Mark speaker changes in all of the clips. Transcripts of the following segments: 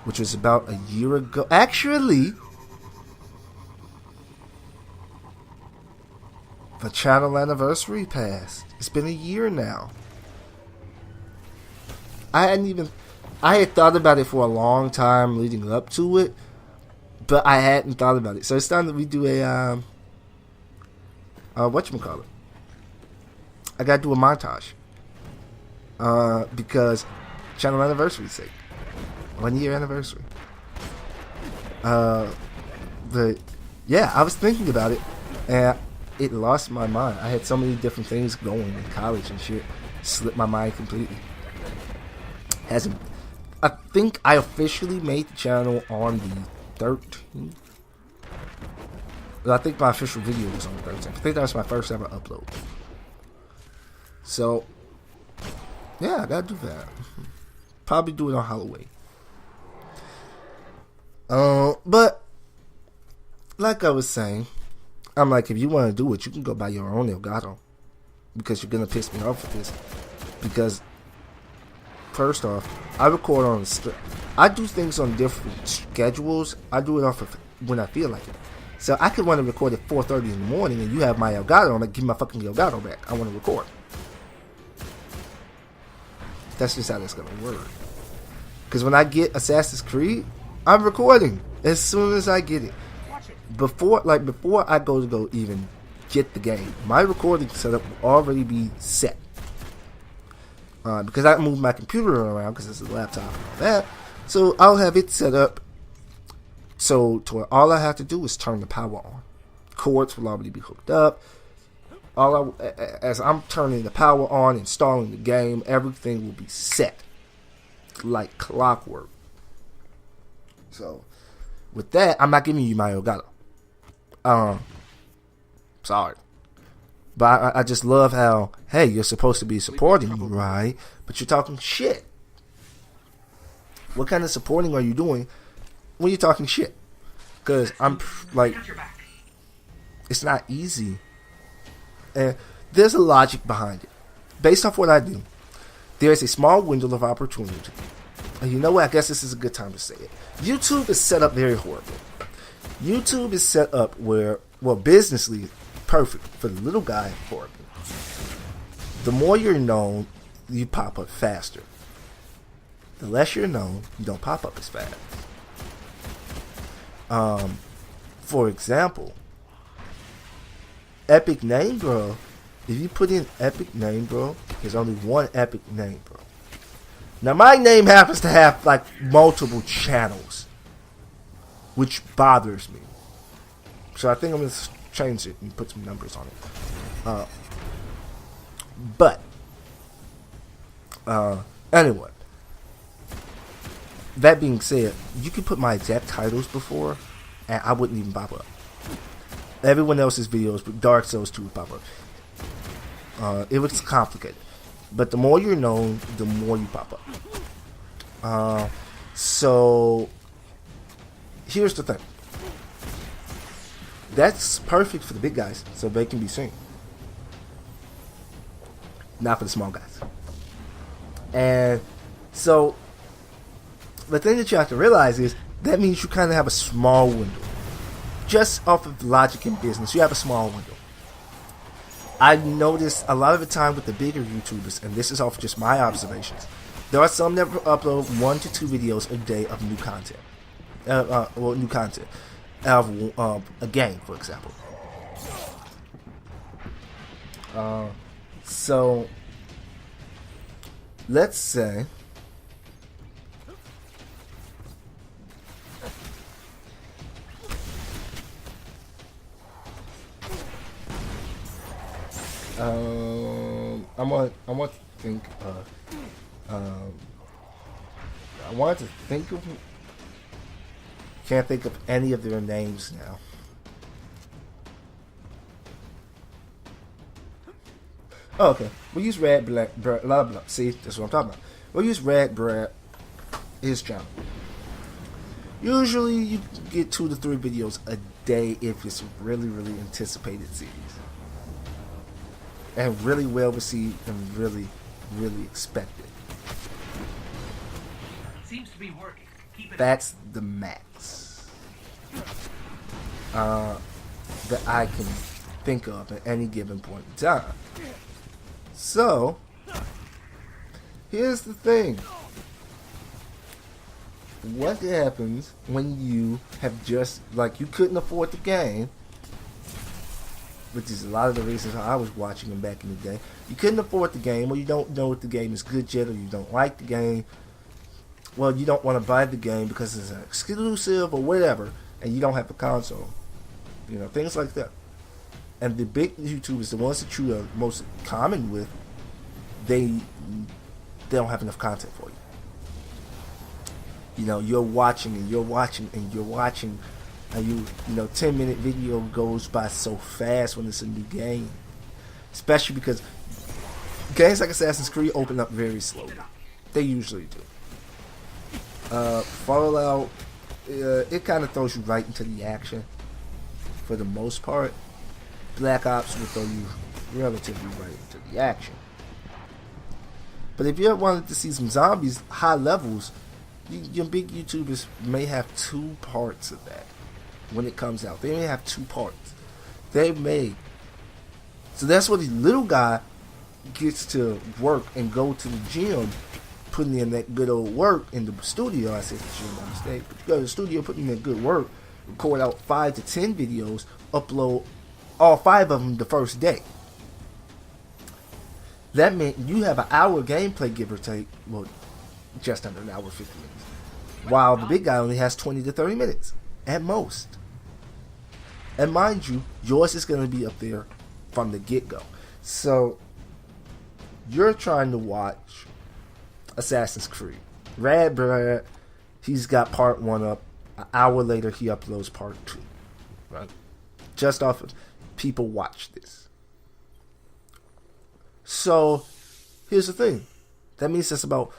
Speaker 1: which was about a year ago. Actually, the channel anniversary passed. It's been a year now. I had thought about it for a long time leading up to it, but I hadn't thought about it. So it's time that we do a whatchamacallit. I gotta do a montage. Because channel anniversary's sake. 1 year anniversary. But yeah, I was thinking about it and it lost my mind. I had so many different things going in college and shit. Slipped my mind completely. I think I officially made the channel on the 13th. I think my official video was on the 13th. I think that was my first ever upload. So yeah, I gotta do that. Probably do it on Halloween. But like I was saying, I'm like, if you want to do it, you can go buy your own Elgato, because you're gonna piss me off with this. Because first off, I record on I do things on different schedules. I do it off of when I feel like it. So I could want to record at 4:30 in the morning, and you have my Elgato. I'm like, give me my fucking Elgato back. I want to record. That's just how that's gonna work. Because when I get Assassin's Creed, I'm recording as soon as I get it. Before I go even get the game, my recording setup will already be set. Because I moved my computer around because it's a laptop and all that, so I'll have it set up. So to where all I have to do is turn the power on. Cords will already be hooked up. As I'm turning the power on, installing the game, everything will be set like clockwork. So with that, I'm not giving you my Elgato. Sorry, but I just love how, hey, you're supposed to be supporting me, right? But you're talking shit. What kind of supporting are you doing when you're talking shit? Because I'm like, it's not easy. And there's a logic behind it. Based off what I do, there's a small window of opportunity. And you know what? I guess this is a good time to say it. YouTube is set up very horribly. YouTube is set up where, well, businessly, perfect. For the little guy, horrible. The more you're known, you pop up faster. The less you're known, you don't pop up as fast. For example, Epic Name Bro. If you put in Epic Name Bro, there's only one Epic Name Bro. Now my name happens to have like multiple channels, which bothers me. So I think I'm gonna change it and put some numbers on it. But anyway, that being said, you can put my exact titles before, and I wouldn't even pop up. Everyone else's videos, but Dark Souls 2 would pop up. It was complicated, but the more you're known, the more you pop up. So here's the thing. That's perfect for the big guys, so they can be seen. Not for the small guys. And so the thing that you have to realize is that means you kind of have a small window. Just off of logic in business, you have a small window. I noticed a lot of the time with the bigger YouTubers, and this is off just my observations, there are some that upload 1 to 2 videos a day of new content. New content. Of a game, for example. So, let's say I want to think. I wanted to think of. Can't think of any of their names now. Oh, okay. We use Red Black blah blah. See, that's what I'm talking about. We'll use Red Brad, his channel. Usually, you get 2 to 3 videos a day if it's really, really anticipated series. And really well received and really, really expected.
Speaker 2: Seems to be working.
Speaker 1: That's the max that I can think of at any given point in time. So, here's the thing. What happens when you have just, like, you couldn't afford the game, which is a lot of the reasons I was watching them back in the day. You couldn't afford the game, or you don't know if the game is good yet, or you don't like the game. Well, you don't want to buy the game because it's an exclusive or whatever, and you don't have a console. You know, things like that. And the big YouTubers, the ones that you are most common with, they don't have enough content for you. You know, you're watching and you're watching and you're watching, and you know, 10-minute video goes by so fast when it's a new game. Especially because games like Assassin's Creed open up very slowly. They usually do. Fallout, it kind of throws you right into the action for the most part. Black Ops will throw you relatively right into the action. But if you ever wanted to see some zombies, high levels, your big YouTubers may have 2 parts of that when it comes out. They may have 2 parts. They may. So that's what the little guy gets to work and go to the gym, putting in that good old work in the studio. I said the gym by mistake. But you go to the studio, putting in that good work, record out 5 to 10 videos, upload all 5 of them the first day. That meant you have an hour gameplay, give or take. Well, just under an hour, 50 minutes. While the big guy only has 20 to 30 minutes at most. And mind you, yours is going to be up there from the get-go. So, you're trying to watch Assassin's Creed. Brad, he's got part 1 up. An hour later, he uploads part 2. Right? Just off of people watch this. So, here's the thing. That means that's about...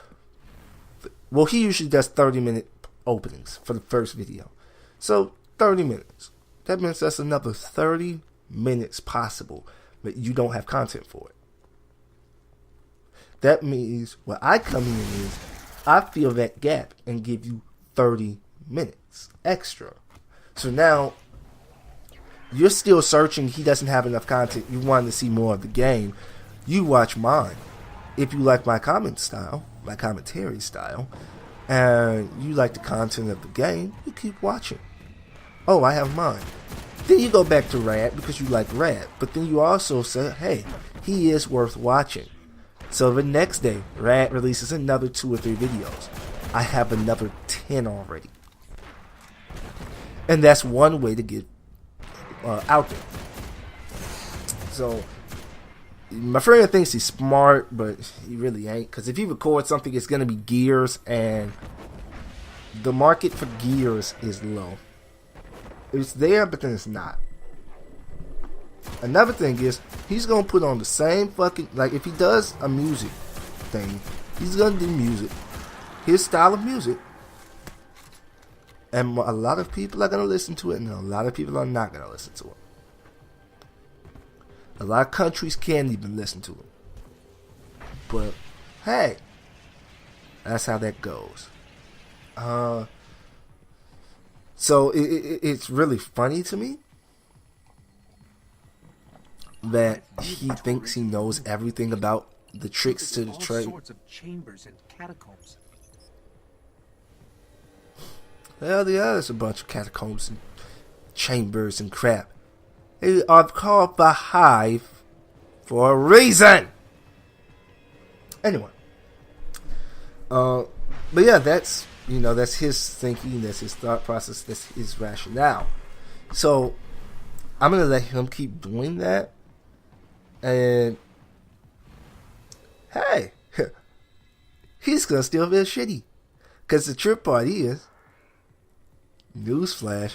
Speaker 1: Well, he usually does 30-minute openings for the first video. So, 30 minutes. That means that's another 30 minutes possible that you don't have content for it. That means what I come in is, I fill that gap and give you 30 minutes extra. So now, you're still searching, he doesn't have enough content, you want to see more of the game, you watch mine. If you like my comment style, my commentary style, and you like the content of the game, you keep watching. Oh, I have mine. Then you go back to Rad because you like Rad, but then you also say, hey, he is worth watching. So the next day, Rad releases another 2 or 3 videos. I have another 10 already. And that's one way to get out there. So, my friend thinks he's smart, but he really ain't. Because if he records something, it's going to be Gears, and the market for Gears is low. It's there, but then it's not. Another thing is, he's going to put on the same fucking... Like, if he does a music thing, he's going to do music. His style of music. And a lot of people are going to listen to it, and a lot of people are not going to listen to it. A lot of countries can't even listen to it. But, hey, that's how that goes. So, it's really funny to me that he thinks he knows everything about the tricks to the trade. All sorts of chambers and catacombs. Hell yeah, there's a bunch of catacombs and chambers and crap. They are called the Hive for a reason. Anyway, but yeah, that's his thinking, that's his thought process, that's his rationale. So I'm gonna let him keep doing that, and hey, he's gonna still feel shitty, because the trip part is, newsflash,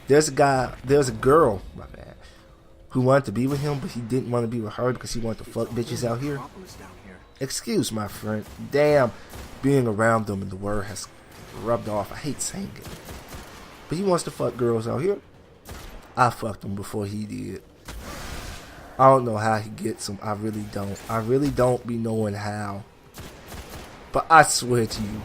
Speaker 1: there's a girl, my bad, who wanted to be with him, but he didn't want to be with her because he wanted to fuck bitches out here. Excuse my friend. Damn, being around them and the word has rubbed off. I hate saying it. But he wants to fuck girls out here. I fucked him before he did. I don't know how he gets them. I really don't. I really don't be knowing how. But I swear to you,